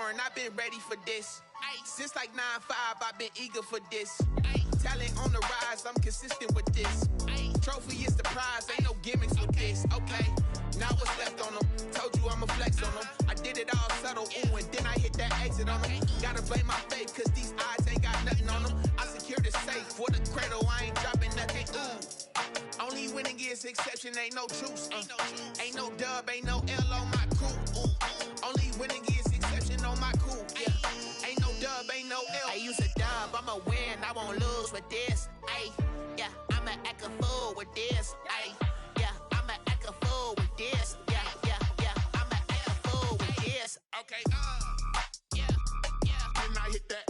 born, I've been ready for this. Since like 9-5, I've been eager for this. Talent on the rise, I'm consistent with this. Trophy is the prize, ain't no gimmicks with this. Okay, now what's left on them? Told you I'ma flex on them. I did it all subtle, ooh, and then I hit that exit on them. Gotta blame my faith, cause these eyes ain't got nothing on them. I secured the safe for the cradle, I ain't dropping nothing, ooh. Only winning is exception, ain't no truce. Ain't no dub, ain't no L on my crew. Ooh. Only winning is exception on my crew. Yeah. Ain't no dub, ain't no L. I use a dub, I'ma win, I won't lose with this. Ay, yeah, I'ma act a fool with this. Ay, yeah, I'ma act a fool with this. Yeah, yeah, yeah, I'ma act a fool with this. Okay, yeah, yeah. Then I hit that.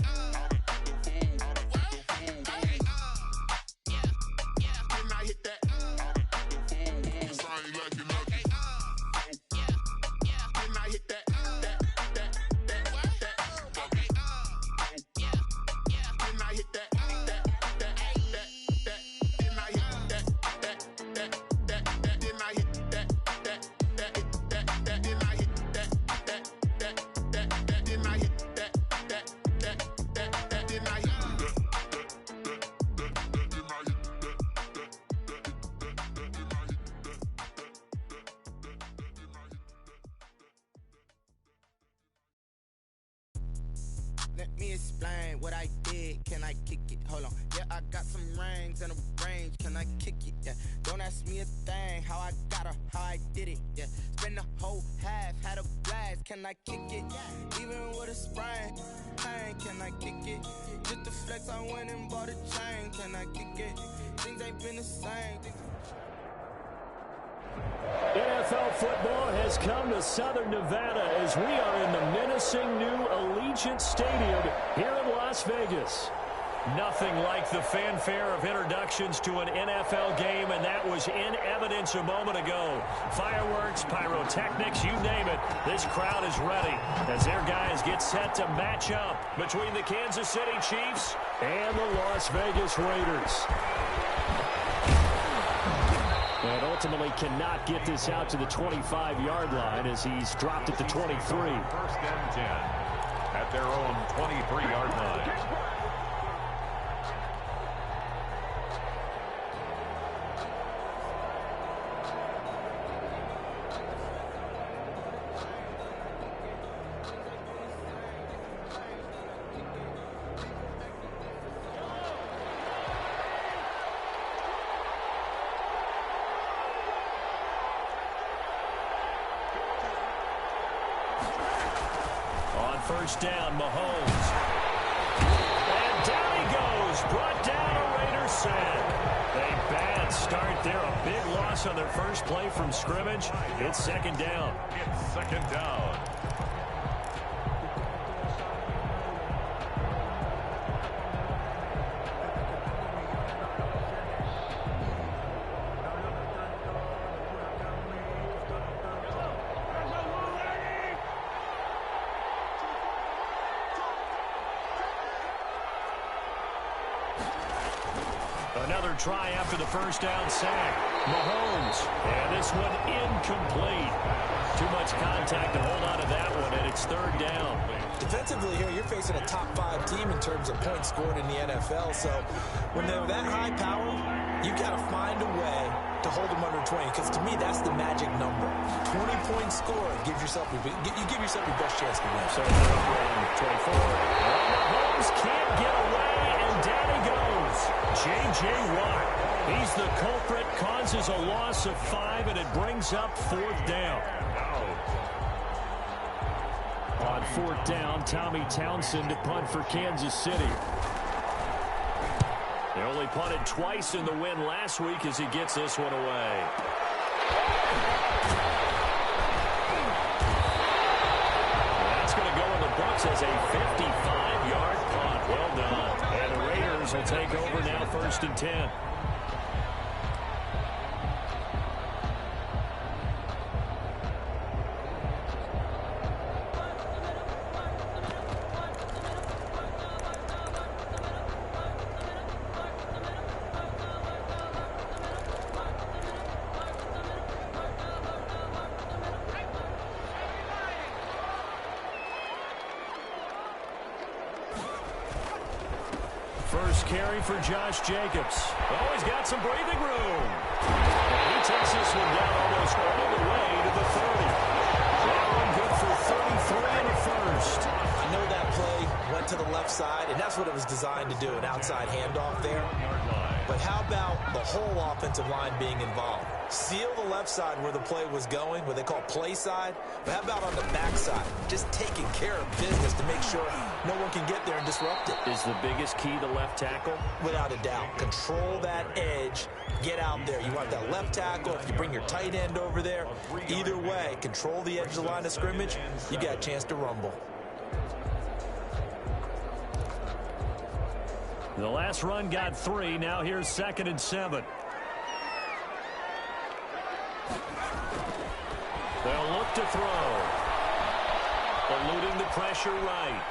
Let me explain what I did. Can I kick it? Hold on. Yeah, I got some rings and a range. Can I kick it? Yeah. Don't ask me a thing. How I got her, how I did it. Yeah. Spend the whole half, had a blast. Can I kick it? Even with a sprain. Pain, can I kick it? Just the flex, I went and bought a chain. Can I kick it? Things ain't been the same. NFL football has come to Southern Nevada as we are in the menacing new Allegiant Stadium here in Las Vegas. Nothing like the fanfare of introductions to an NFL game, and that was in evidence a moment ago. Fireworks, pyrotechnics, you name it. This crowd is ready as their guys get set to match up between the Kansas City Chiefs and the Las Vegas Raiders. And ultimately cannot get this out to the 25-yard line as he's dropped at the 23. First and 10 at their own 23-yard line. First down, Mahomes. And down he goes. Brought down a Raiders sack. A bad start there. A big loss on their first play from scrimmage. It's second down. It's second down. Another try after the first down sack. Mahomes. And this one incomplete. Too much contact to hold on to that one, and it's third down. Defensively here, you're facing a top-5 team in terms of points scored in the NFL. So when they're that high power, you got to find a way to hold them under 20. Because to me, that's the magic number. 20-point score gives yourself you give yourself your best chance to win. So 24. Mahomes can't get away, and down he goes. J.J. Watt. He's the culprit, causes a loss of 5, and it brings up fourth down. On fourth down, Tommy Townsend to punt for Kansas City. They only punted twice in the win last week as he gets this one away. That's going to go in the books as a 55-yard punt. Well done. And the Raiders will take over now, first and 10. first carry for Josh Jacobs. Oh, he's got some breathing room. And he takes this one down almost all the way to the 30. That one good for 33 in the first. I know that play went to the left side, and that's what it was designed to do, an outside handoff there. But how about the whole offensive line being involved? Seal the left side where the play was going, what they call play side. But how about on the back side? Just taking care of business to make sure no one can get there and disrupt it. Is the biggest key the left tackle? Without a doubt. Control that edge. Get out there. You want that left tackle. If you bring your tight end over there, either way, control the edge of the line of scrimmage, you got a chance to rumble. The last run got 3. Now here's 2nd and 7. They'll look to throw. Eluding the pressure right.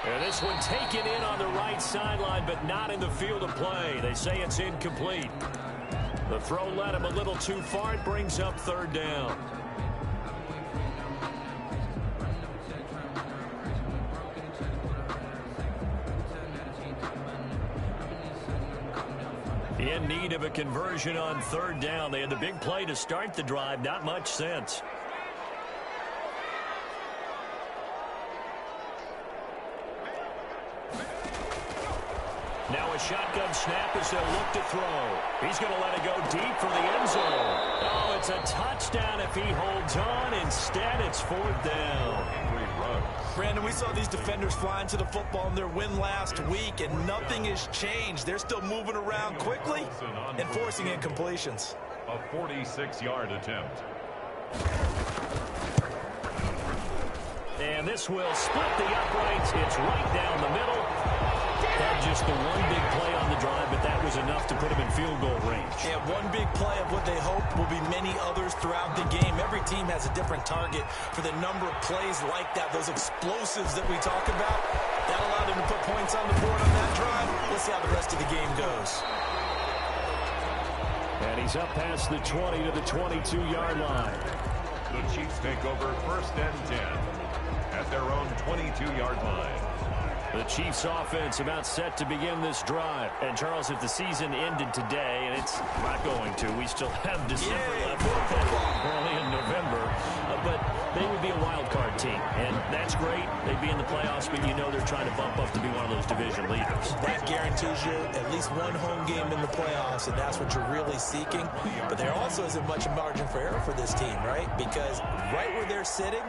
And this one taken in on the right sideline, but not in the field of play. They say it's incomplete. The throw led him a little too far. It brings up 3rd down. In need of a conversion on 3rd down. They had the big play to start the drive. Not much sense. Now a shotgun snap as they'll look to throw. He's going to let it go deep for the end zone. Oh, it's a touchdown if he holds on. Instead, it's 4th down. Brandon, we saw these defenders flying to the football in their win last week, and nothing has changed. They're still moving around quickly and forcing incompletions. A 46-yard attempt. And this will split the uprights. It's right down the middle. Had just the one big play on the drive, but that was enough to put him in field goal range. Yeah, one big play of what they hope will be many others throughout the game. Every team has a different target for the number of plays like that, those explosives that we talk about. That allowed him to put points on the board on that drive. Let's see how the rest of the game goes. And he's up past the 20 to the 22-yard line. The Chiefs take over 1st and 10 at their own 22-yard line. The Chiefs offense about set to begin this drive. And Charles, if the season ended today, and it's not going to, we still have December left, early in November, but they would be a wild card team. And that's great. They'd be in the playoffs, but you know they're trying to bump up to be one of those division leaders. That guarantees you at least one home game in the playoffs, and that's what you're really seeking. But there also isn't much margin for error for this team, right? Because right where they're sitting,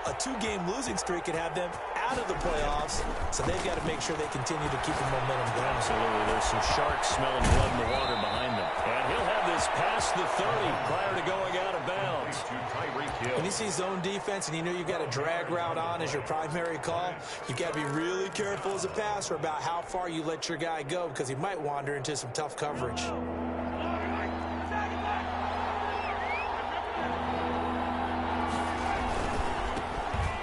a 2-game losing streak could have them out of the playoffs, so they've got to make sure they continue to keep the momentum going. Absolutely. There's some sharks smelling blood in the water behind them. And he'll have this past the 30 prior to going out of bounds. When you see zone defense and you know you've got a drag route on as your primary call, you've got to be really careful as a passer about how far you let your guy go because he might wander into some tough coverage.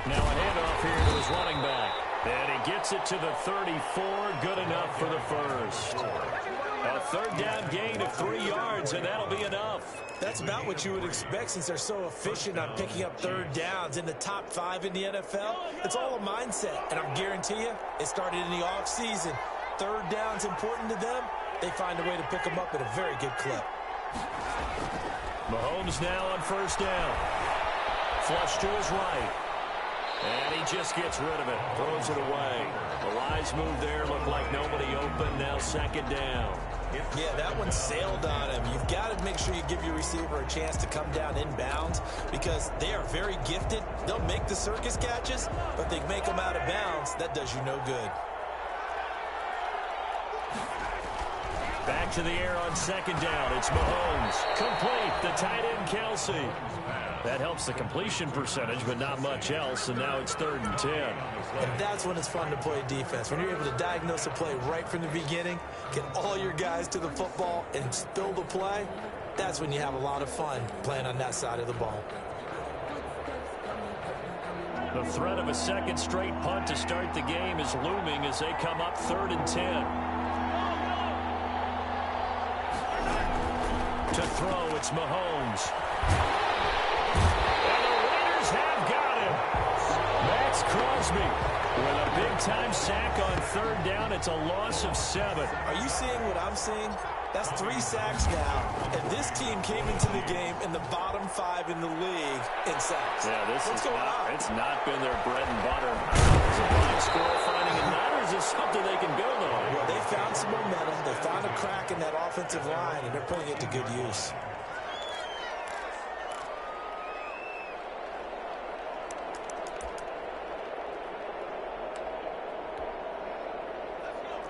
Now a handoff here to his running back. And he gets it to the 34. Good enough for the first. A 3rd down gain of 3 yards, and that'll be enough. That's about what you would expect since they're so efficient on picking up 3rd downs in the top 5 in the NFL. It's all a mindset, and I guarantee you it started in the offseason. 3rd down's important to them. They find a way to pick them up at a very good clip. Mahomes now on 1st down. Flush to his right. And he just gets rid of it. Throws it away. The wise move there. Looked like nobody open. Now 2nd down. Yeah, that one sailed on him. You've got to make sure you give your receiver a chance to come down inbounds because they are very gifted. They'll make the circus catches, but they make them out of bounds. That does you no good. Back to the air on 2nd down. It's Mahomes. Complete. The tight end, Kelsey. That helps the completion percentage, but not much else, and now it's 3rd and 10. And that's when it's fun to play defense. When you're able to diagnose a play right from the beginning, get all your guys to the football, and spill the play, that's when you have a lot of fun playing on that side of the ball. The threat of a 2nd straight punt to start the game is looming as they come up 3rd and 10. To throw, it's Mahomes. And the Raiders have got him. Max Crosby With a big-time sack on third down, it's a loss of 7. Are you seeing what I'm seeing? That's 3 sacks now, and this team came into the game in the bottom 5 in the league in sacks. Yeah, What's going on? It's not been their bread and butter. It's a box score finding a nut, or is this something they can build on? Well, they found some momentum. They found a crack in that offensive line, and they're putting it to good use.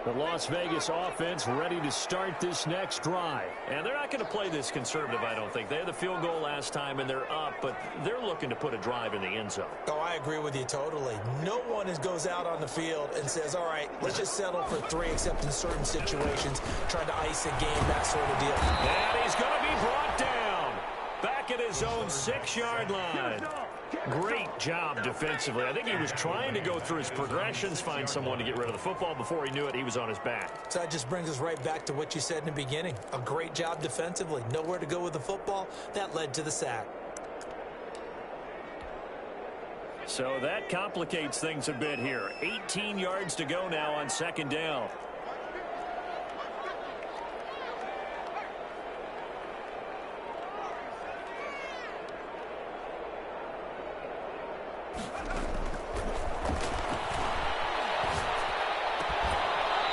The Las Vegas offense ready to start this next drive. And they're not going to play this conservative, I don't think. They had the field goal last time, and they're up, but they're looking to put a drive in the end zone. Oh, I agree with you totally. No one goes out on the field and says, all right, let's just settle for 3, except in certain situations, trying to ice a game, that sort of deal. And he's going to be brought down back at his own 6-yard line. Great job defensively. I think he was trying to go through his progressions, find someone to get rid of the football. Before he knew it, he was on his back. So that just brings us right back to what you said in the beginning. A great job defensively. Nowhere to go with the football. That led to the sack. So that complicates things a bit here. 18 yards to go now on second down.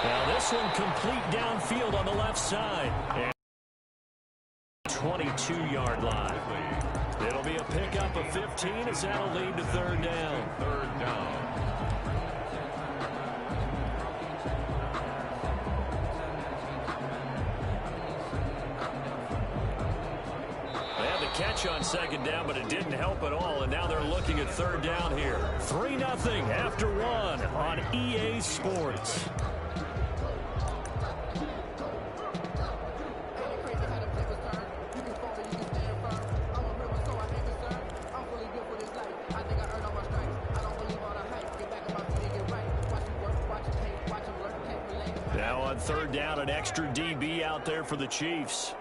Now this one complete downfield on the left side. And 22-yard line. It'll be a pickup of 15 as that'll lead to third down. Third down. They had the catch on second down, but it didn't help at all, and now they're looking at third down here. 3-0 after 1 on EA Sports. Now on third down, an extra DB out there for the Chiefs.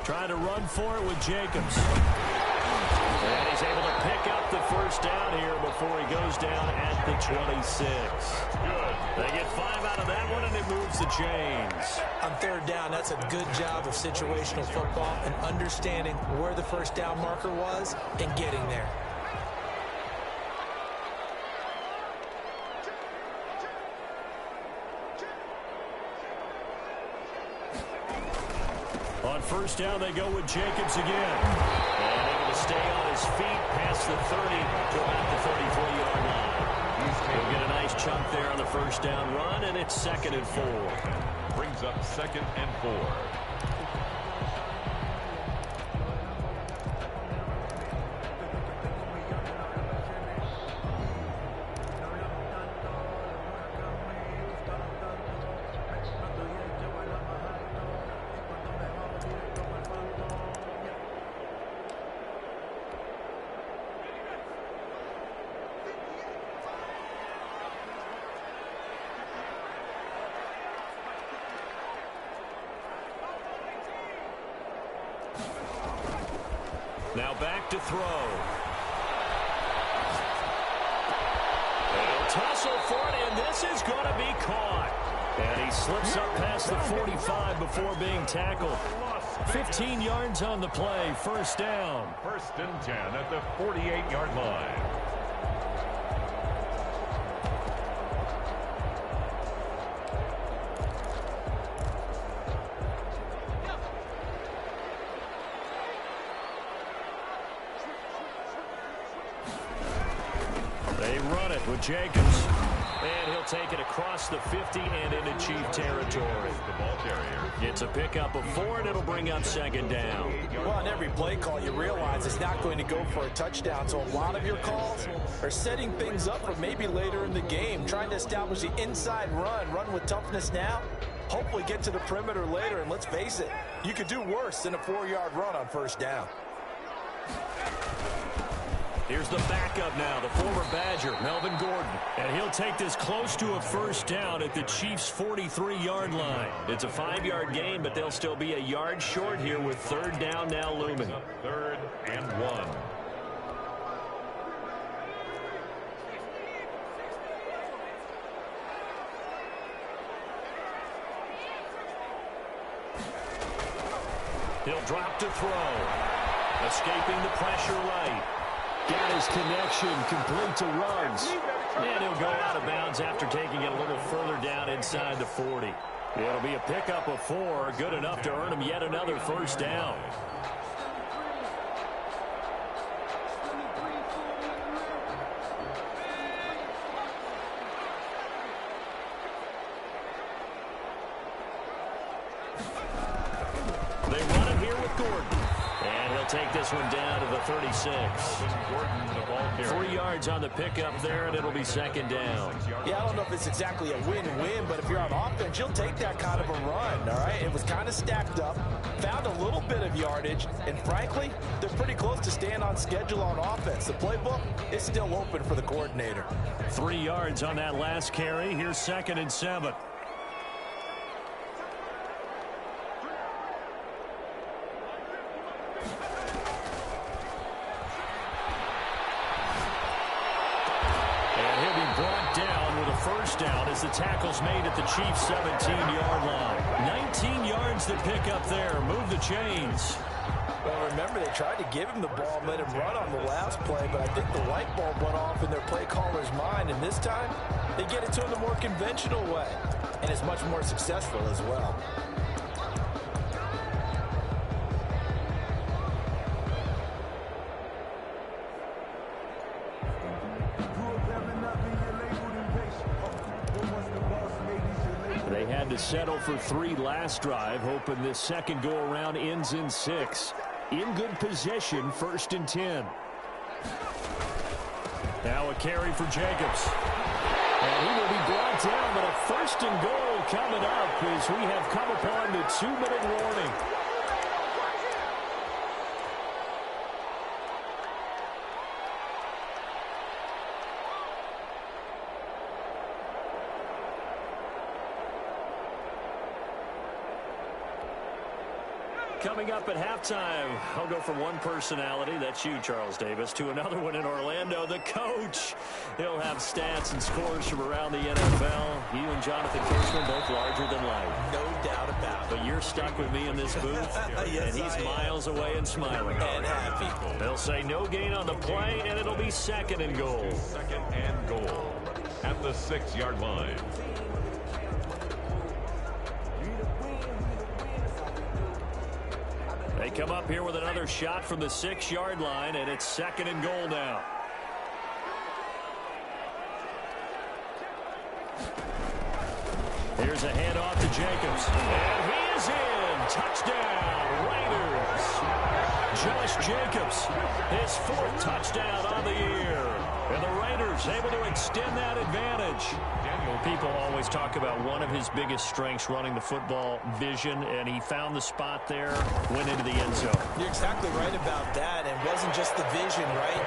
Trying to run for it with Jacobs. And he's able to pick up the first down here before he goes down at the 26. Good. They get 5 out of that one, and it moves the chains. On third down, that's a good job of situational football and understanding where the first down marker was and getting there. On first down, they go with Jacobs again. And able to stay on his feet past the 30 to about the 33-yard line. He'll get a nice chunk there on the first down run, and it's 2nd and 4. Brings up 2nd and 4. Now back to throw. They'll tussle for it, and this is going to be caught. And he slips up past the 45 before being tackled. 15 yards on the play, first down. 1st and 10 at the 48-yard line. They run it with Jacobs. And he'll take it across the 50 and into Chief territory. The ball carrier. It's a pickup of 4, and it'll bring up second down. Well, on every play call, you realize it's not going to go for a touchdown. So a lot of your calls are setting things up for maybe later in the game, trying to establish the inside run with toughness now, hopefully get to the perimeter later. And let's face it, you could do worse than a 4-yard run on first down. Here's the backup now, the former Badger, Melvin Gordon. And he'll take this close to a first down at the Chiefs' 43-yard line. It's a 5-yard gain, but they'll still be a yard short here with third down now looming. 3rd and 1. He'll drop to throw. Escaping the pressure right. Got his connection, complete to Ruggs. And he'll go out of bounds after taking it a little further down inside the 40. It'll be a pickup of 4, good enough to earn him yet another first down. They run it here with Gordon. And he'll take this one down to the 36. 3 yards on the pickup there, and it'll be second down. Yeah, I don't know if it's exactly a win-win, but if you're on offense, you'll take that kind of a run, all right? It was kind of stacked up, found a little bit of yardage, and frankly, they're pretty close to staying on schedule on offense. The playbook is still open for the coordinator. 3 yards on that last carry. Here's 2nd and 7. First down as the tackle's made at the Chiefs' 17-yard line. 19 yards to pick up there. Move the chains. Well, remember, they tried to give him the ball and let him run on the last play, but I think the light bulb went off in their play caller's mind, and this time they get it to him the more conventional way, and it's much more successful as well. They had to settle for 3 last drive, hoping this second go-around ends in 6. In good position, 1st and 10. Now a carry for Jacobs. And he will be brought down, but a 1st and goal coming up as we have come upon the 2-minute warning. Coming up at halftime, I'll go from one personality, that's you, Charles Davis, to another one in Orlando, the coach. He'll have stats and scores from around the NFL. You and Jonathan Kirschman, both larger than life. No doubt about it. But you're stuck with me in this booth, yes, and he's miles away and smiling. And happy. They'll say no gain on the play, and it'll be 2nd and goal. 2nd and goal at the 6-yard line. They come up here with another shot from the 6-yard line, and it's 2nd and goal now. Here's a handoff to Jacobs. And he is in. Touchdown, Raiders. Josh Jacobs, his 4th touchdown on the year. And the Raiders able to extend that advantage. People always talk about one of his biggest strengths, running the football, vision, and he found the spot there, went into the end zone. You're exactly right about that. It wasn't just the vision, right?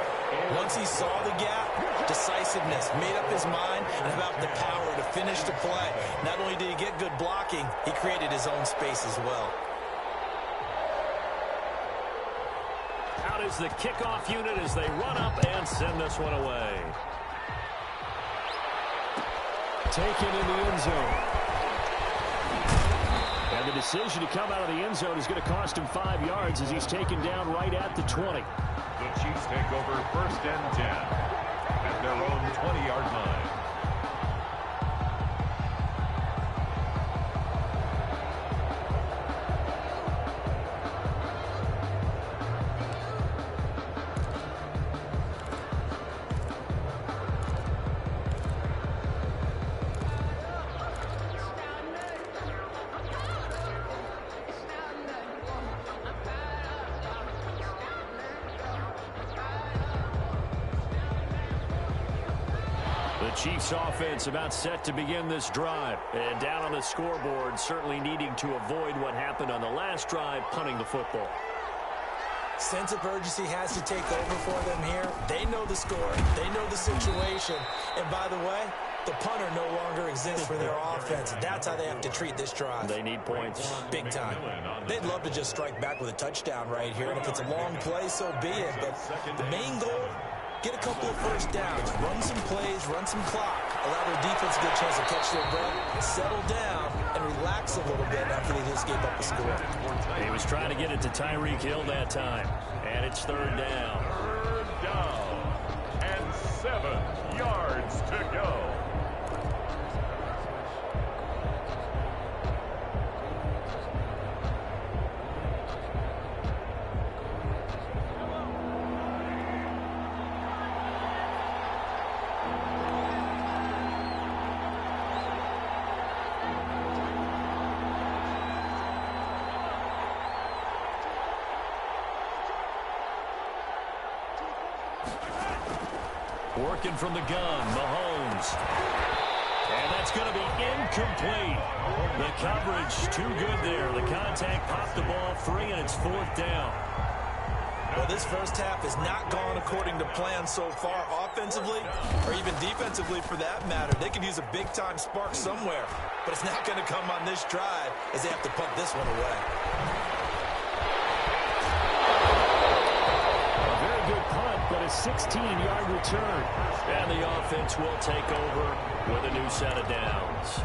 Once he saw the gap, decisiveness, made up his mind, and about the power to finish the play. Not only did he get good blocking, he created his own space as well. Out is the kickoff unit as they run up and send this one away. Taken in the end zone. And the decision to come out of the end zone is going to cost him 5 yards as he's taken down right at the 20. The Chiefs take over 1st and 10 at their own 20-yard line. Chiefs offense about set to begin this drive. And down on the scoreboard, certainly needing to avoid what happened on the last drive, punting the football. Sense of urgency has to take over for them here. They know the score. They know the situation. And by the way, the punter no longer exists for their offense. That's how they have to treat this drive. They need points. Big time. They'd love to just strike back with a touchdown right here. And if it's a long play, so be it. But the main goal, get a couple of first downs, run some plays, run some clock, allow their defense a good chance to catch their breath, settle down, and and relax a little bit after they just gave up a score. He was trying to get it to Tyreek Hill that time. And it's third down. Third down. And 7 yards to go. Working from the gun, Mahomes. And that's going to be incomplete. The coverage too good there. The contact popped the ball free, and it's fourth down. Well, this first half has not gone according to plan so far offensively or even defensively for that matter. They could use a big-time spark somewhere, but it's not going to come on this drive as they have to punt this one away. But a 16-yard return. And the offense will take over with a new set of downs.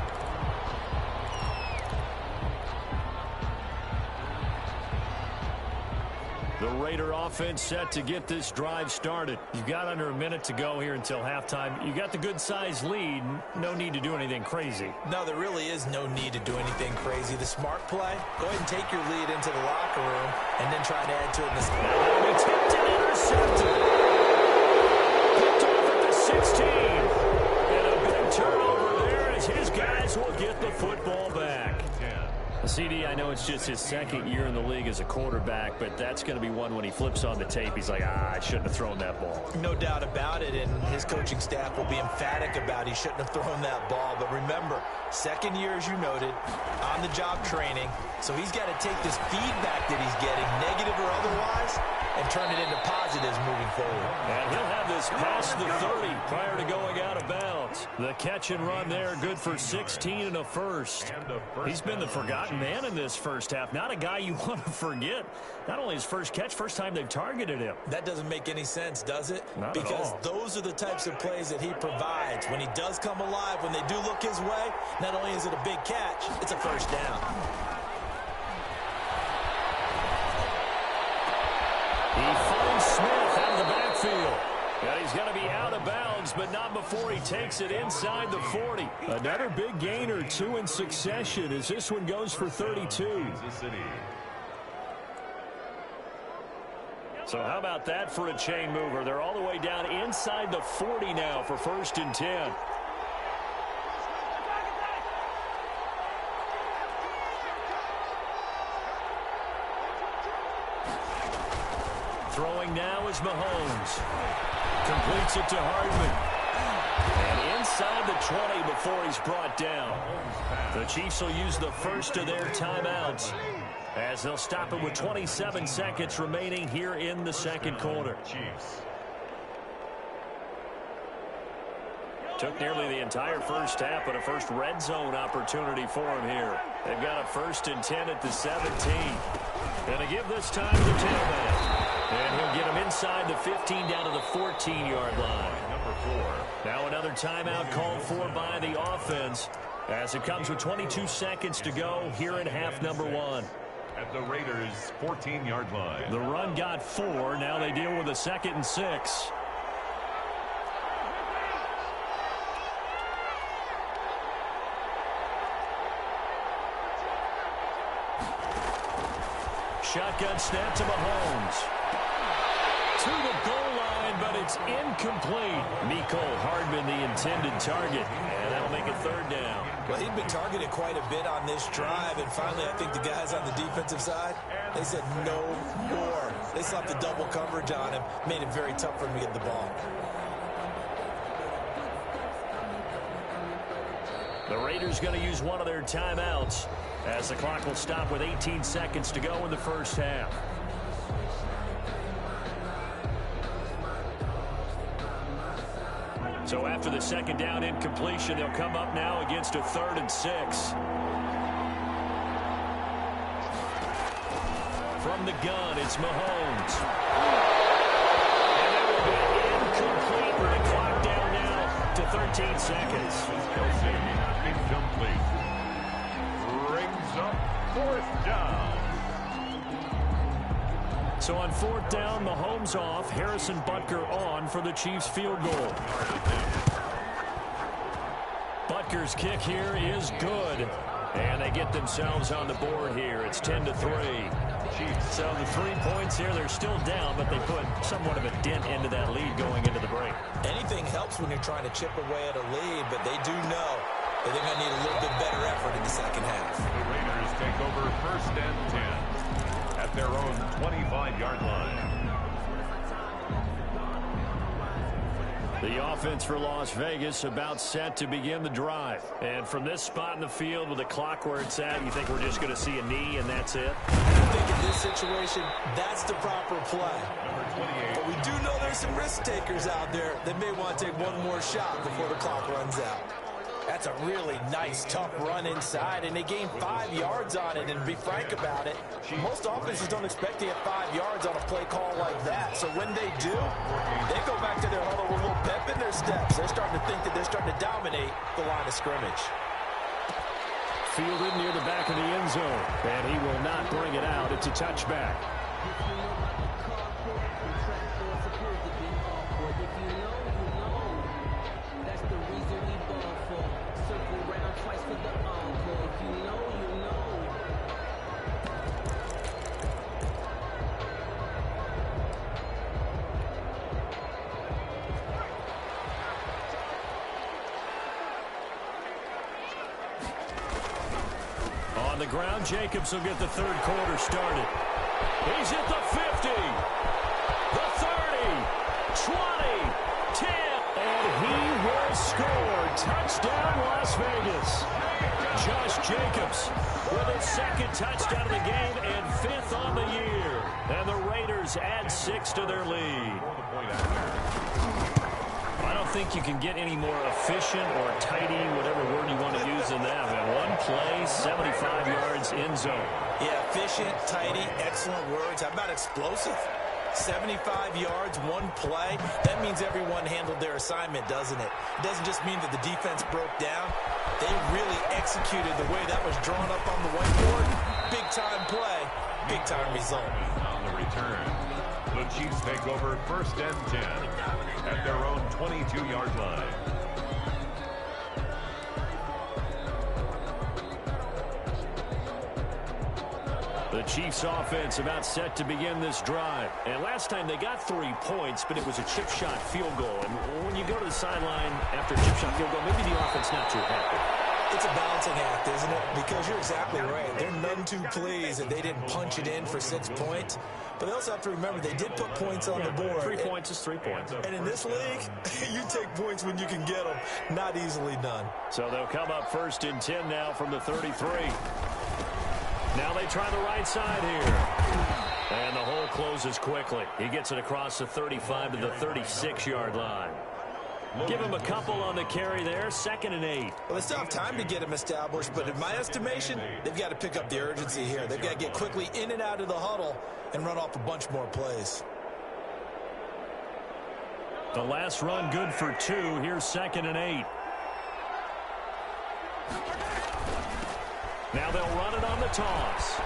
The Raider offense set to get this drive started. You've got under a minute to go here until halftime. You got the good-sized lead. No need to do anything crazy. No, there really is no need to do anything crazy. The smart play, go ahead and take your lead into the locker room and then try to add to it in the He tipped and intercepted. Picked off at the 16. And a big turnover there as his guys will get the football back. CD, I know it's just his second year in the league as a quarterback, but that's going to be one when he flips on the tape. He's like, I shouldn't have thrown that ball. No doubt about it, and his coaching staff will be emphatic about he shouldn't have thrown that ball. But remember, second year, as you noted, on-the-job training, so he's got to take this feedback that he's getting, negative or otherwise, and turn it into positives moving forward. And he'll have this past the 30 prior to going out of bounds. The catch and run there, good for 16 and a first. He's been the forgotten man in this first half. Not a guy you want to forget. Not only his first catch, first time they've targeted him. That doesn't make any sense, does it? Not because at all. Those are the types of plays that he provides. When he does come alive, when they do look his way, not only is it a big catch, it's a first down. He finds Smith out of the backfield. And he's going to be out of bounds, but not before he takes it inside the 40. Another big gain or two in succession as this one goes for 32. So how about that for a chain mover? They're all the way down inside the 40 now for 1st and 10. Throwing now is Mahomes. Completes it to Hardman. And inside the 20 before he's brought down. The Chiefs will use the first of their timeouts as they'll stop it with 27 seconds remaining here in the second quarter. Took nearly the entire first half, but a first red zone opportunity for him here. They've got a 1st and 10 at the 17. Going to give this time to the tailback. And he'll get him inside the 15 down to the 14-yard line. Number 4. Now another timeout called for by the offense as it comes with 22 seconds to go here in half number 1. At the Raiders' 14-yard line. The run got 4. Now they deal with a 2nd and 6. Shotgun snap to Mahomes. To the goal line, but it's incomplete. Mecole Hardman, the intended target, and that'll make it 3rd down. Well, he'd been targeted quite a bit on this drive, and finally I think the guys on the defensive side, they said no more. They slapped the double coverage on him, made it very tough for him to get the ball. The Raiders going to use one of their timeouts as the clock will stop with 18 seconds to go in the first half. So after the 2nd down incompletion, they'll come up now against a 3rd and 6. From the gun, it's Mahomes. And that will be incomplete with the clock down now to 13 seconds. Incomplete. fourth down, Mahomes off, Harrison Butker on for the Chiefs field goal. Butker's kick here is good. And they get themselves on the board here. It's 10-3. So the 3 points here, they're still down, but they put somewhat of a dent into that lead going into the break. Anything helps when you're trying to chip away at a lead, but they do know that they're going to need a little bit better effort in the second half. The Raiders take over 1st and 10 at their own 25-yard line. The offense for Las Vegas about set to begin the drive. And from this spot in the field with the clock where it's at, you think we're just going to see a knee and that's it? I think in this situation, that's the proper play. But we do know there's some risk takers out there that may want to take one more shot before the clock runs out. That's a really nice, tough run inside, and they gained 5 yards on it. And to be frank about it, most offenses don't expect to get 5 yards on a play call like that. So when they do, they go back to their huddle with a little pep in their steps. They're starting to think that they're starting to dominate the line of scrimmage. Fielded near the back of the end zone, and he will not bring it out. It's a touchback. On the ground, Jacobs will get the third quarter started. He's at the 50, the 30, 20, 10, and he will score. Touchdown, Las Vegas. Josh Jacobs with his second touchdown of the game and 5th on the year. And the Raiders add 6 to their lead. I don't think you can get any more efficient or tidy, whatever word you want to use in that. And one play, 75 yards in zone. Yeah, efficient, tidy, excellent words. How about explosive? 75 yards, one play. That means everyone handled their assignment, doesn't it? It doesn't just mean that the defense broke down. They really executed the way that was drawn up on the whiteboard. Big-time play, big-time result. On the return, the Chiefs take over 1st and 10 at their own 22-yard line. The Chiefs offense about set to begin this drive. And last time they got 3 points, but it was a chip shot field goal. And when you go to the sideline after a chip shot field goal, maybe the offense not too happy. It's a balancing act, isn't it? Because you're exactly right. They're none too pleased that they didn't punch it in for 6 points. But they also have to remember they did put points on the board. 3 points is 3 points. And in this league, you take points when you can get them. Not easily done. So they'll come up 1st and 10 now from the 33. Now they try the right side here. And the hole closes quickly. He gets it across the 35 to the 36-yard line. Give him a couple on the carry there. 2nd and 8. Well, they still have time to get him established, but in my estimation, they've got to pick up the urgency here. They've got to get quickly in and out of the huddle and run off a bunch more plays. The last run good for 2. Here's 2nd and 8. Now they'll run it on the toss.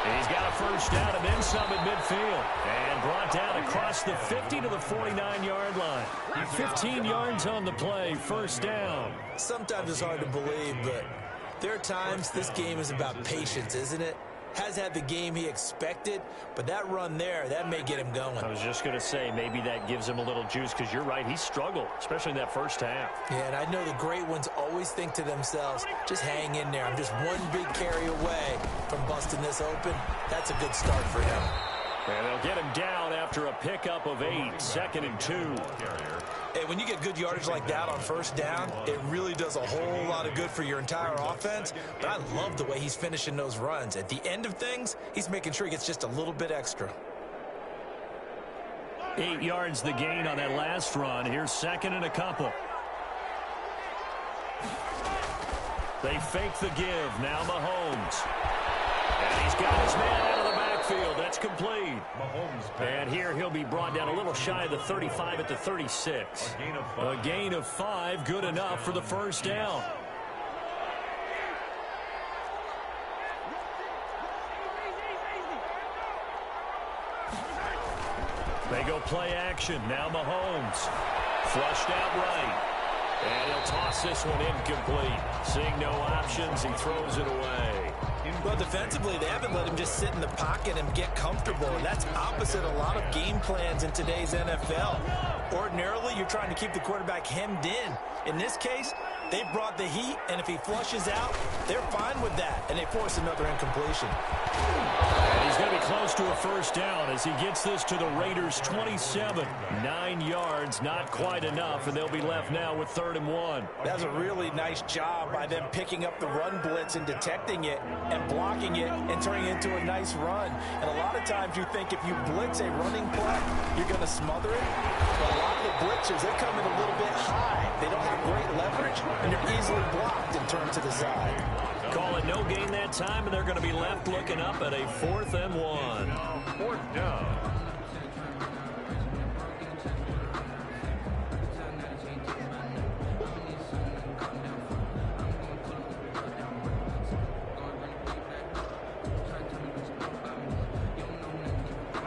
He's got a first down and then some at midfield. And brought down across the 50 to the 49-yard line. 15 yards on the play, 1st down. Sometimes it's hard to believe, but there are times this game is about patience, isn't it? Has had the game he expected, but that run there, that may get him going. I was just going to say, maybe that gives him a little juice, because you're right, he struggled, especially in that first half. Yeah, and I know the great ones always think to themselves, just hang in there. I'm just one big carry away from busting this open. That's a good start for him. And they'll get him down after a pickup of 8, 2nd and 2. Hey, when you get good yardage like that on first down, it really does a whole lot of good for your entire offense. But I love the way he's finishing those runs. At the end of things, he's making sure he gets just a little bit extra. 8 yards the gain on that last run. Here's 2nd and a couple. They fake the give. Now Mahomes. And he's got his man out of the backfield. That's complete. And here he'll be brought down a little shy of the 35 at the 36. A gain of 5, good enough for the first down. They go play action. Now Mahomes. Flushed out right. And he'll toss this one incomplete. Seeing no options, he throws it away. Well, defensively, they haven't let him just sit in the pocket and get comfortable. And that's opposite a lot of game plans in today's NFL. Ordinarily, you're trying to keep the quarterback hemmed in. In this case, they brought the heat, and if he flushes out, they're fine with that, and they force another incompletion. And he's going to be close to a first down as he gets this to the Raiders' 27. 9 yards, not quite enough, and they'll be left now with 3rd and 1. That's a really nice job by them picking up the run blitz and detecting it and blocking it and turning it into a nice run. And a lot of times you think if you blitz a running play, you're going to smother it. But a lot of the blitzers, they're coming a little bit high. They don't have great leverage, and they're easily blocked and turned to the side. Call it no gain that time, and they're going to be left looking up at a 4th and 1. 4th down.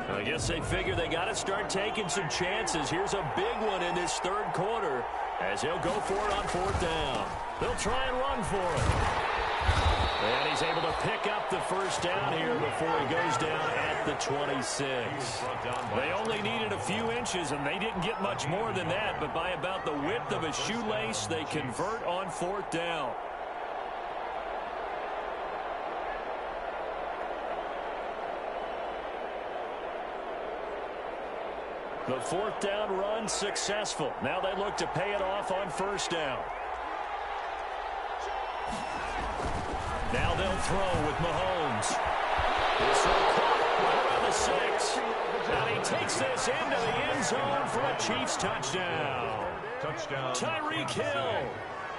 I guess they figure they got to start taking some chances. Here's a big one in this 3rd quarter as he'll go for it on 4th down. They'll try and run for it. And he's able to pick up the first down here before he goes down at the 26. They only needed a few inches, and they didn't get much more than that. But by about the width of a shoelace, they convert on 4th down. The 4th down run successful. Now they look to pay it off on 1st down. Now they'll throw with Mahomes. This will caught around the 6. And he takes this into the end zone for a Chiefs touchdown. Tyreek Hill,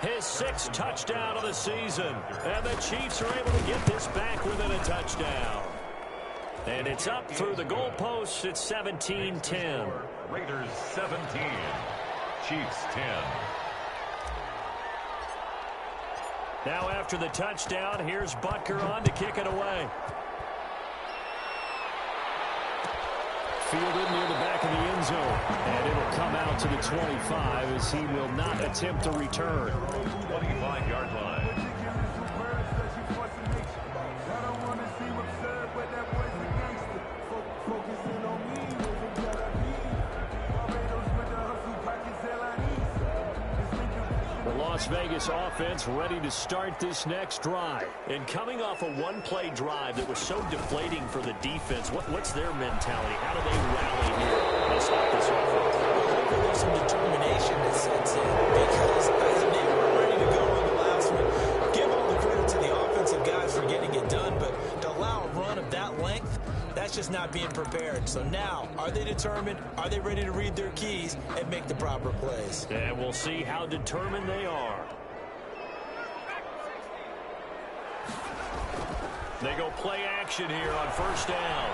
his 6th touchdown of the season. And the Chiefs are able to get this back within a touchdown. And it's up through the goalposts. It's 17-10. Raiders 17. Chiefs 10. Now after the touchdown, here's Butker on to kick it away. Fielded near the back of the end zone. And it'll come out to the 25 as he will not attempt to return. 25-yard line. Las Vegas offense ready to start this next drive. And coming off a one-play drive that was so deflating for the defense, what's their mentality? How do they rally here and stop this offense? Hopefully there's some determination that sets in because they were ready to go on the last one. Give all the credit to the offensive guys for getting it done, but to allow a run of that length, that's just not being prepared. So now, are they determined? Are they ready to read their keys and make the proper plays? And we'll see how determined they are. They go play action here on 1st down.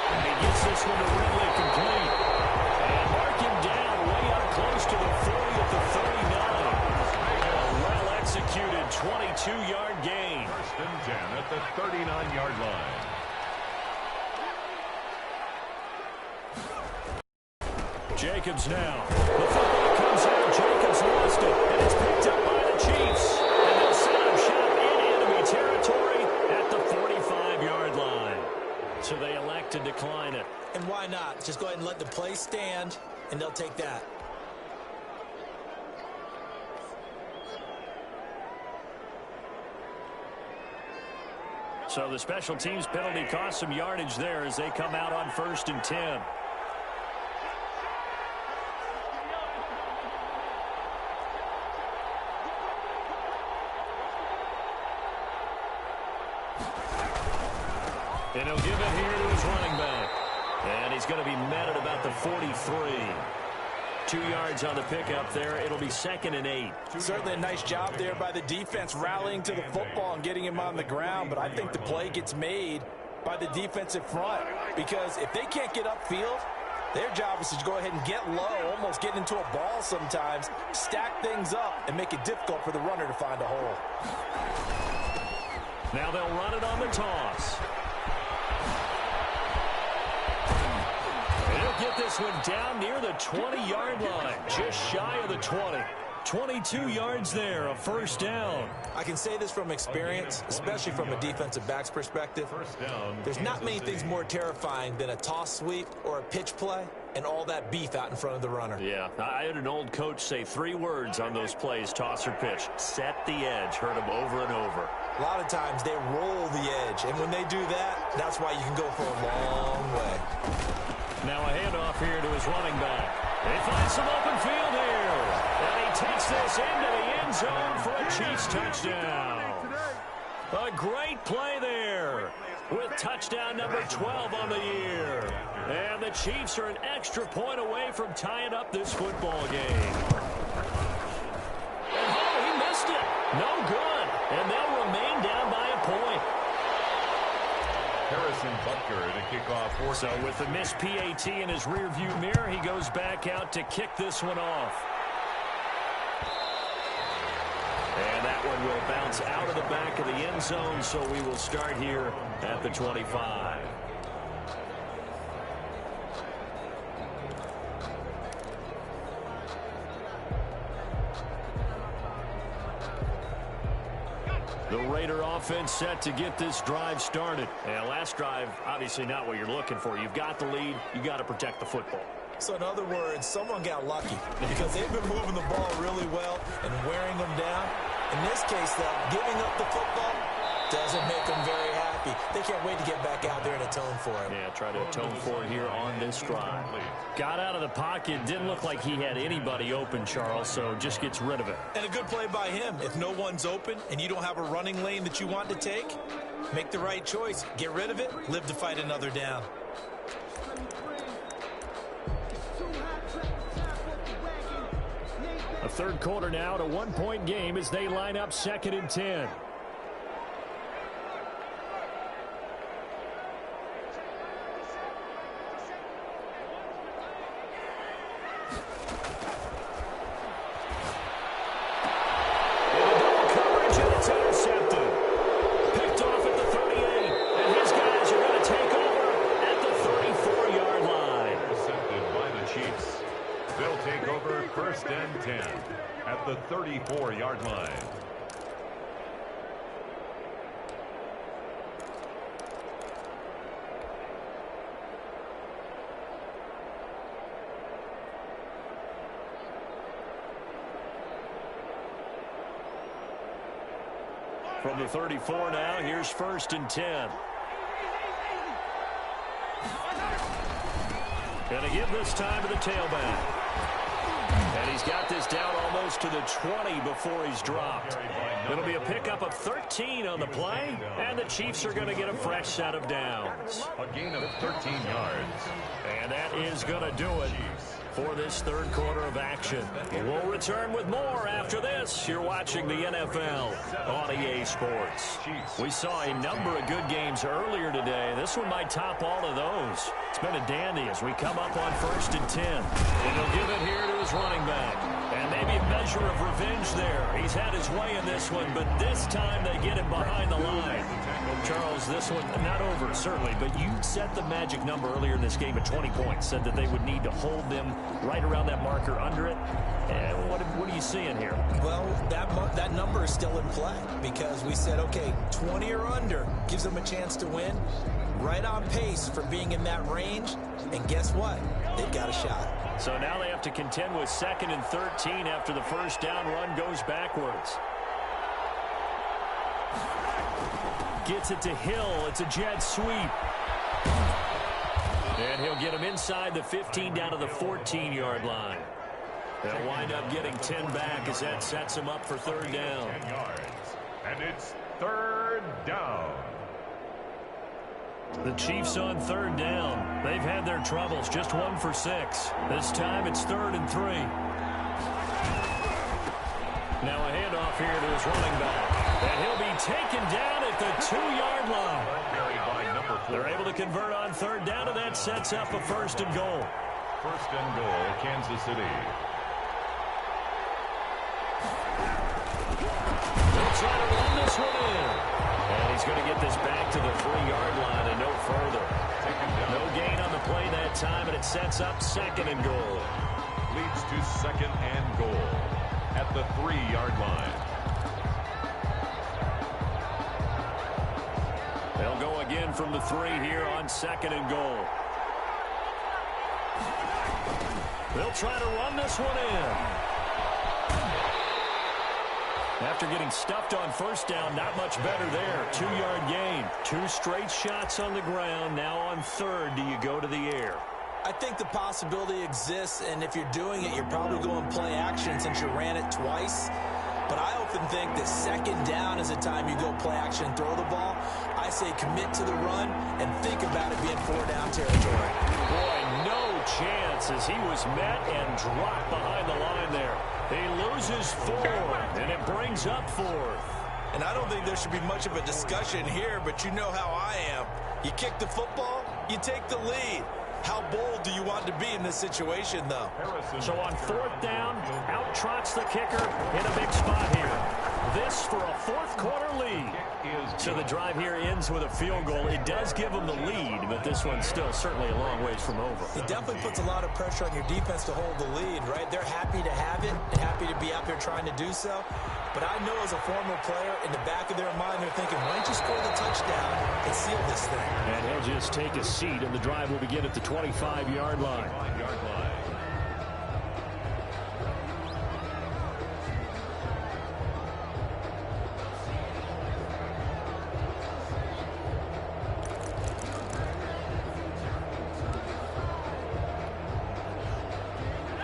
And he gets this one to Ridley complete. And mark him down way up close to the 40 at the 39. A well-executed 22-yard gain. 1st and 10 at the 39-yard line. Jacobs now. The football comes out. Jacobs lost it. And it's picked up by the Chiefs. And they'll set up shop in enemy territory at the 45-yard line. So they elect to decline it. And why not? Just go ahead and let the play stand, and they'll take that. So the special teams penalty cost some yardage there as they come out on 1st and 10. And he'll give it here to his running back. And he's going to be met at about the 43. 2 yards on the pickup there. It'll be 2nd and 8. Certainly a nice job there by the defense rallying to the football and getting him on the ground. But I think the play gets made by the defensive front. Because if they can't get upfield, their job is to go ahead and get low, almost get into a ball sometimes, stack things up, and make it difficult for the runner to find a hole. Now they'll run it on the toss. get this one down near the 20-yard line, just shy of the 20. 22 yards there, a first down. I can say this from experience, especially from a defensive back's perspective. There's not many things more terrifying than a toss sweep or a pitch play and all that beef out in front of the runner. Yeah, I had an old coach say 3 words on those plays, toss or pitch. Set the edge. Heard him over and over. A lot of times they roll the edge, and when they do that, that's why you can go for a long way. Now a handoff here to his running back. He finds some open field here. And he takes this into the end zone for a Chiefs touchdown. A great play there with touchdown number 12 on the year. And the Chiefs are an extra point away from tying up this football game. And oh, he missed it. No good. And they'll remain down by a point. Harrison Butker to kick off. So with the missed PAT in his rearview mirror, he goes back out to kick this one off. And that one will bounce out of the back of the end zone, so we will start here at the 25. The Raider offense set to get this drive started. And last drive, obviously not what you're looking for. You've got the lead. You got to protect the football. So in other words, someone got lucky because they've been moving the ball really well and wearing them down. In this case, though, giving up the football doesn't make them very happy. They can't wait to get back out there and atone for it. Yeah, try to atone for it here on this drive. Got out of the pocket. Didn't look like he had anybody open, Charles, so just gets rid of it. And a good play by him. If no one's open and you don't have a running lane that you want to take, make the right choice. Get rid of it. Live to fight another down. A third quarter now to 1-point game as they line up 2nd and 10. First and 10 at the 34-yard line. From the 34 now, here's 1st and 10. Gonna give this time to the tailback. And he's got this down almost to the 20 before he's dropped. It'll be a pickup of 13 on the play, and the Chiefs are going to get a fresh set of downs. A gain of 13 yards. And that is going to do it for this third quarter of action. We'll return with more after this. You're watching the NFL on EA Sports. We saw a number of good games earlier today. This one might top all of those. It's been a dandy as we come up on 1st and 10. And he'll give it here to his running back. And maybe a measure of revenge there. He's had his way in this one, but this time they get him behind the line. Charles, this one not over, certainly, but you set the magic number earlier in this game at 20 points. Said that they would need to hold them right around that marker under it. And what are you seeing here? Well, that number is still in play because we said, okay, 20 or under gives them a chance to win. Right on pace for being in that range. And guess what? They've got a shot. So now they have to contend with 2nd and 13 after the first down run goes backwards. Gets it to Hill. It's a jet sweep. And he'll get him inside the 15 down to the 14-yard line. They'll wind up getting 10 back as that sets him up for 3rd down. 10 yards. And it's 3rd down. The Chiefs on 3rd down. They've had their troubles, just 1 for 6. This time it's 3rd and 3. Now a handoff here to his running back. And he'll be taken down at the 2-yard line. They're able to convert on 3rd down, and that sets up a 1st and goal. 1st and goal, Kansas City. They'll try to run this one in. And he's going to get this back to the 3-yard line and no further. No gain on the play that time, and it sets up 2nd and goal. Leads to 2nd and goal at the 3-yard line. They'll go again from the 3 here on 2nd and goal. They'll try to run this one in. After getting stuffed on 1st down, not much better there. 2-yard gain. 2 straight shots on the ground. Now on 3rd, do you go to the air? I think the possibility exists, and if you're doing it, you're probably going play action since you ran it twice. But I often think that 2nd down is the time you go play action and throw the ball. I say commit to the run and think about it being 4-down territory. Boy, no chance as he was met and dropped behind the line there. He loses 4, and it brings up 4th. And I don't think there should be much of a discussion here, but you know how I am. You kick the football, you take the lead. How bold do you want to be in this situation, though? So on 4th down, out trots the kicker in a big spot here. This for a 4th quarter lead. So the drive here ends with a field goal. It does give them the lead, but this one's still certainly a long ways from over. It definitely puts a lot of pressure on your defense to hold the lead, right? They're happy to have it and happy to be out there trying to do so. But I know as a former player, in the back of their mind, they're thinking, why don't you score the touchdown and seal this thing? And he'll just take a seat, and the drive will begin at the 25-yard line.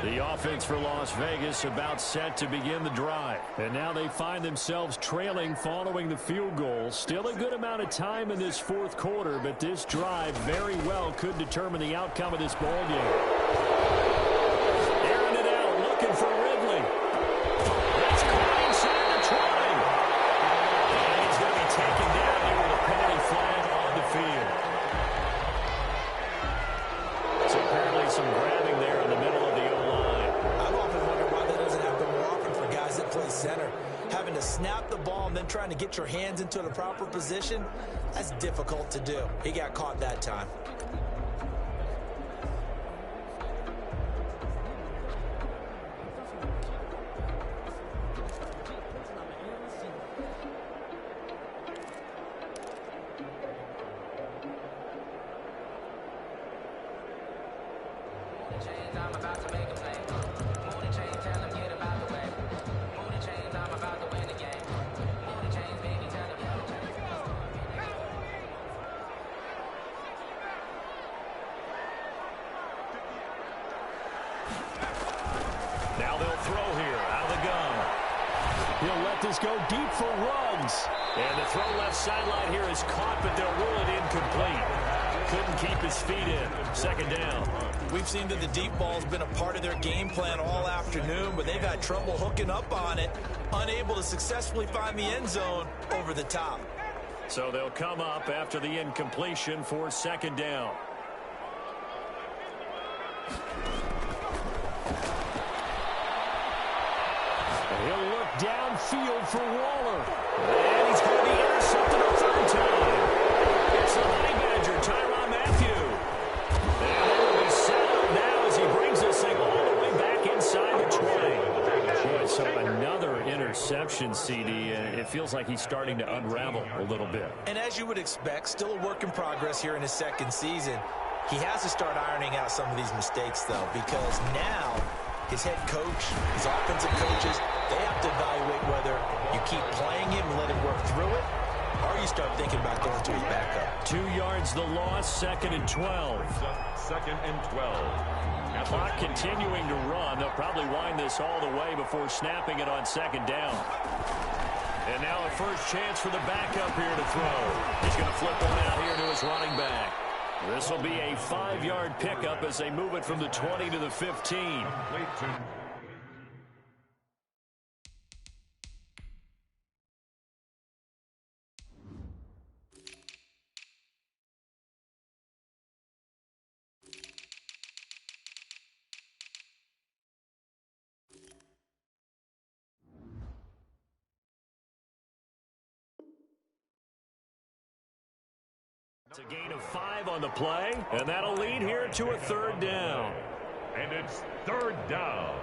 The offense for Las Vegas about set to begin the drive. And now they find themselves trailing following the field goal. Still a good amount of time in this 4th quarter, but this drive very well could determine the outcome of this ball game. Airing it out, looking for Ridley. That's caught inside the 20. And he's going to be taken down here with a penalty flag on the field. So apparently some grabbing there in the middle of the play center. Having to snap the ball and then trying to get your hands into the proper position, that's difficult to do. He got caught that time. Now they'll throw here out of the gun. He'll let this go deep for Ruggs. And the throw left sideline here is caught, but they'll rule it incomplete. Couldn't keep his feet in. 2nd down. We've seen that the deep ball's been a part of their game plan all afternoon, but they've had trouble hooking up on it, unable to successfully find the end zone over the top. So they'll come up after the incompletion for 2nd down. He'll look downfield for Waller. And he's going to be intercepted a 3rd time. It's the Honey Badger, Tyrann Mathieu. And they will be set up now as he brings this thing all the way back inside the 20. Boy, so another interception, CD. And it feels like he's starting to unravel a little bit. And as you would expect, still a work in progress here in his 2nd season. He has to start ironing out some of these mistakes, though, because now his head coach, his offensive coaches, they have to evaluate whether you keep playing him and let him work through it, or you start thinking about going to his backup. 2 yards the loss, 2nd and 12. 2nd and 12. Clock continuing to run. They'll probably wind this all the way before snapping it on 2nd down. And now a first chance for the backup here to throw. He's going to flip one out here to his running back. This will be a 5-yard pickup as they move it from the 20 to the 15. It's a gain of 5 on the play, and that'll lead here to a 3rd down. And it's 3rd down.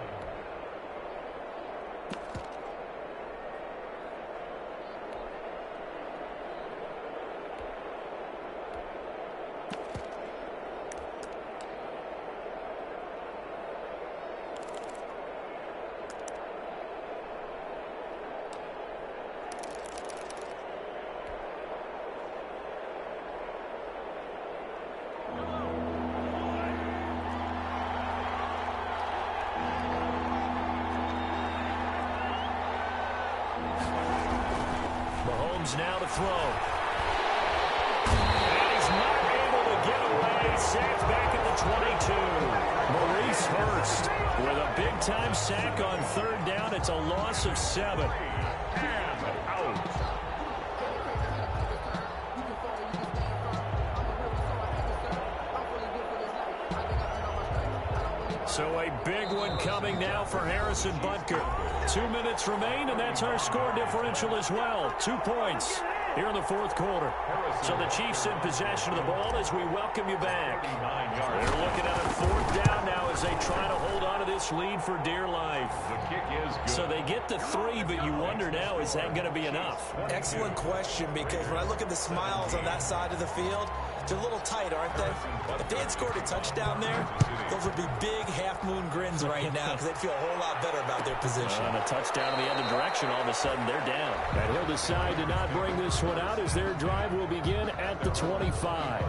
Now to throw. And he's not able to get away. Sacked back at the 22. Maurice Hurst with a big-time sack on 3rd down. It's a loss of 7. And out. So a big one coming now for Harrison Butker. 2 minutes remain, and that's our score differential as well. 2 points here in the 4th quarter. So the Chiefs in possession of the ball as we welcome you back. They're looking at a 4th down now as they try to hold on to this lead for dear life. The kick is good. So they get the 3, but you wonder now, is that going to be enough? Excellent question, because when I look at the smiles on that side of the field, they're a little tight, aren't they? If they had scored a touchdown there, those would be big half-moon grins right now because they'd feel a whole lot better about their position. And a touchdown in the other direction, all of a sudden they're down. And he'll decide to not bring this one out as their drive will begin at the 25.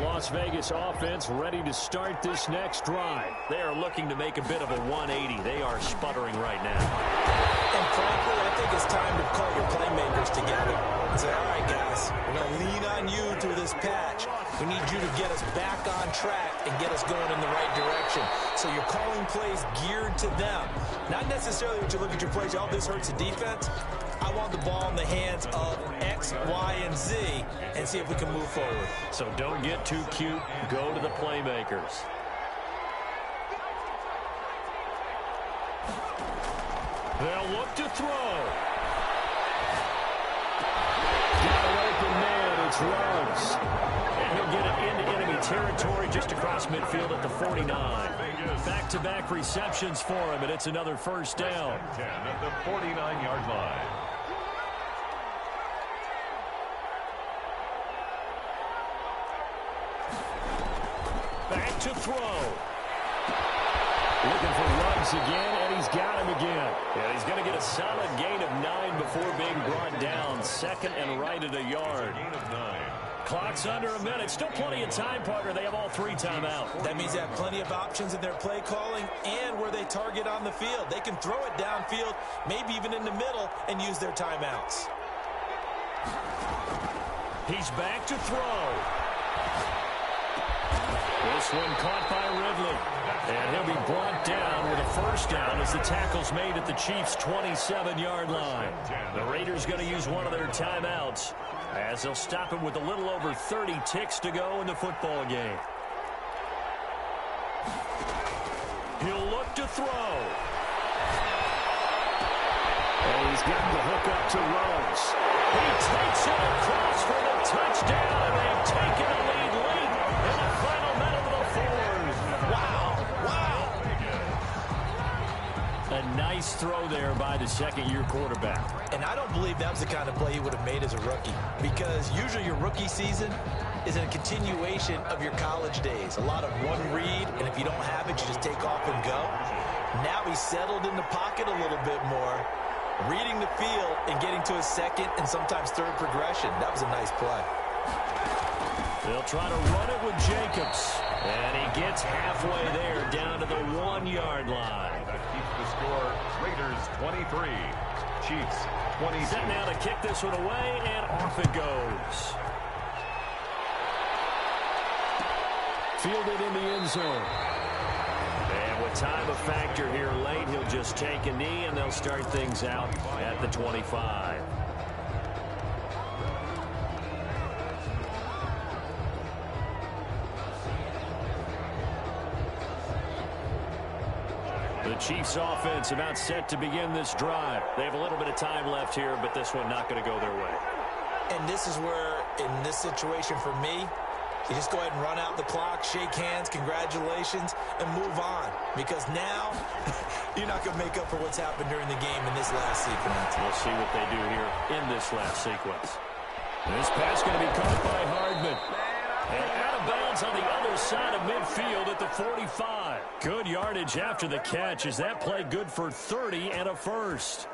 Las Vegas offense ready to start this next drive. They are looking to make a bit of a 180. They are sputtering right now. And frankly, I think it's time to call your playmakers together and say, all right, guys, we're going to lean on you through this patch. We need you to get us back on track and get us going in the right direction. So you're calling plays geared to them. Not necessarily when you look at your plays, oh, this hurts the defense. I want the ball in the hands of X, Y, and Z and see if we can move forward. So don't get too cute. Go to the playmakers. They'll look to throw. Got an open man. It's Ruggs. And he'll get it into enemy territory just across midfield at the 49. Back-to-back receptions for him, and it's another 1st down. 10 at the 49-yard line. Back to throw. Looking for Ruggs again, and he's got him again. And he's going to get a solid gain of 9 before being brought down. 2nd and right at a yard. Gain of 9. Clock's under a minute. Still plenty of time, partner. They have all 3 timeouts. That means they have plenty of options in their play calling and where they target on the field. They can throw it downfield, maybe even in the middle, and use their timeouts. He's back to throw. This one caught by Ridley. And he'll be brought down with a 1st down as the tackle's made at the Chiefs' 27-yard line. The Raiders going to use one of their timeouts as they'll stop him with a little over 30 ticks to go in the football game. He'll look to throw. And he's got the hook up to Ruggs. He takes it across for the touchdown, and they've taken a lead late in the final minute of the 4th. Wow. A nice throw there by the 2nd-year quarterback. And I don't believe that was the kind of play he would have made as a rookie, because usually your rookie season is a continuation of your college days. A lot of one read, and if you don't have it, you just take off and go. Now he's settled in the pocket a little bit more, reading the field and getting to his 2nd and sometimes 3rd progression. That was a nice play. They'll try to run it with Jacobs. And he gets halfway there, down to the 1-yard line. That keeps the score. Raiders 23. Chiefs 22. Set now to kick this one away, and off it goes. Fielded in the end zone. And with time a factor here late, he'll just take a knee, and they'll start things out at the 25. The Chiefs offense about set to begin this drive. They have a little bit of time left here, but this one not going to go their way. And this is where, in this situation for me, you just go ahead and run out the clock, shake hands, congratulations, and move on. Because now, you're not going to make up for what's happened during the game in this last sequence. We'll see what they do here in this last sequence. This pass going to be caught by Hardman. And out of bounds on the other side of midfield at the 45. Good yardage after the catch as that play good for 30 and a first.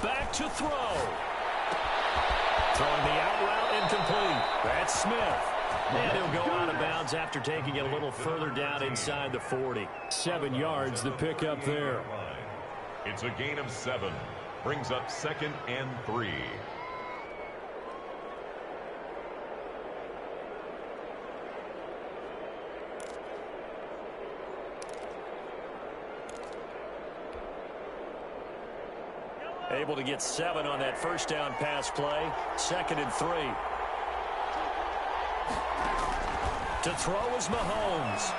Back to throw. Throwing the out route incomplete. That's Smith. And he'll go out of bounds after taking it a little further down inside the 40. 7 yards the pickup there. It's a gain of 7. Brings up 2nd and 3. Able to get 7 on that first down pass play. 2nd and 3. To throw is Mahomes.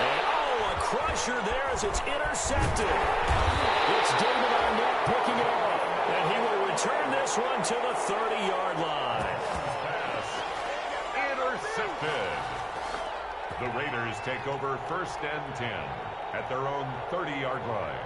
And, a crusher there as it's intercepted. It's David Arnett picking it off. And he will return this one to the 30-yard line. Pass intercepted. The Raiders take over 1st and 10 at their own 30-yard line.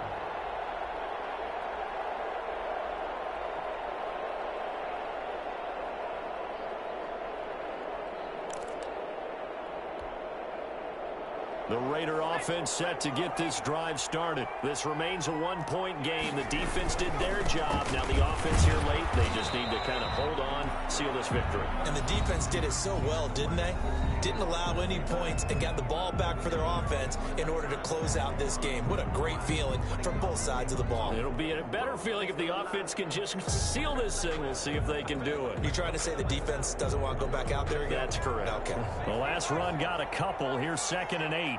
The Raider offense set to get this drive started. This remains a 1-point game. The defense did their job. Now the offense here late, they just need to kind of hold on, seal this victory. And the defense did it so well, didn't they? Didn't allow any points and got the ball back for their offense in order to close out this game. What a great feeling from both sides of the ball. It'll be a better feeling if the offense can just seal this thing. We'll see if they can do it. You trying to say the defense doesn't want to go back out there again? That's correct. Okay. The last run got a couple. Here's 2nd and 8.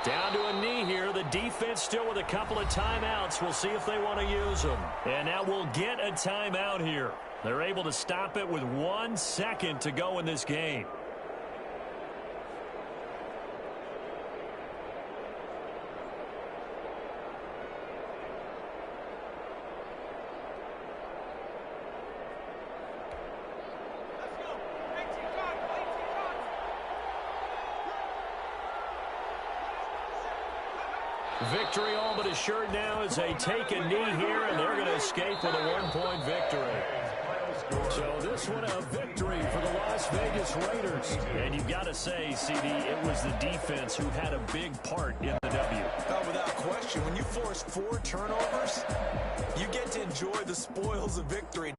Down to a knee here. The defense still with a couple of timeouts. We'll see if they want to use them. And now we'll get a timeout here. They're able to stop it with 1 second to go in this game. Victory all but assured now as they take a knee here, and they're going to escape with a 1-point victory. So this one a victory for the Las Vegas Raiders. And you've got to say, CD, it was the defense who had a big part in the W. Without question, when you force 4 turnovers, you get to enjoy the spoils of victory.